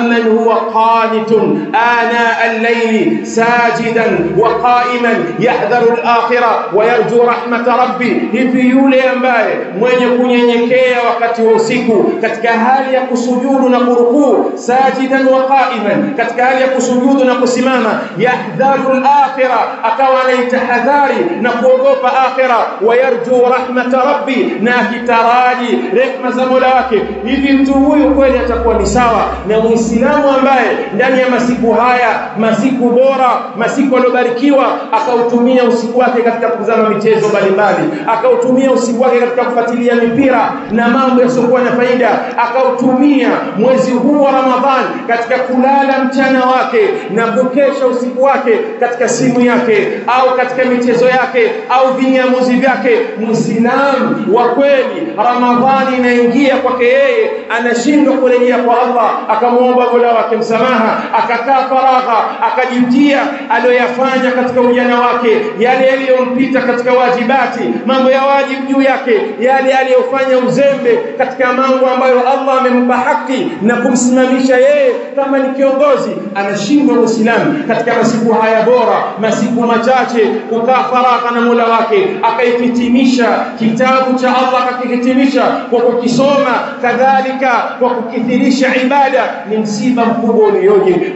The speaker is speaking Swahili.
amman huwa qanitun ana al-layli sajidan wa qa'iman yahdharu al-akhirah wa yarju rahmat rabbi, hivi yule ambaye mwenye kunyenyekea wakati wa usiku katika hali ya kusujudu na kurukuu, sajidan wa qa'iman, katika hali ya kusujudu na kusimama, yahdharu al-akhirah, akawa anaitahadhari na kuogopa akhirah, wa yarju rahmat rabbi, na kitaraji rehema za Mola wake, hivi mtu huyu kweli atakuwa ni sawa na Muislamu ambaye ndani ya masiku haya, masiku bora, masiku aliyobarikiwa, akautumia usiku wake katika kutazama michezo mbalimbali, akautumia usiku wake katika kufuatilia mipira na mambo yasiokuwa na faida, akautumia mwezi huu wa Ramadhani katika kulala mchana wake na kukesha usiku wake katika simu yake au katika michezo yake au vinyamuzi vyake. Muislamu wa kweli, Ramadhani inaingia kwake yeye, anashindwa kurejea kwa Allah akamuomba Mola wake msamaha, akakaa faragha, akajitia aliyoyafanya katika ujana wake, yale yaliyompita katika wajibati, mambo ya wajibu juu yake, yale aliyofanya uzembe katika mambo ambayo Allah amempa haki na kumsimamisha yeye kama ni kiongozi. Anashindwa Muislamu katika masiku haya bora, masiku machache, kukaa faragha na Mola wake, akaihitimisha kitabu cha Allah, akakihitimisha kwa kukisoma, kadhalika kwa kukithirisha ibada. Ni msiba mkubwa ulioje.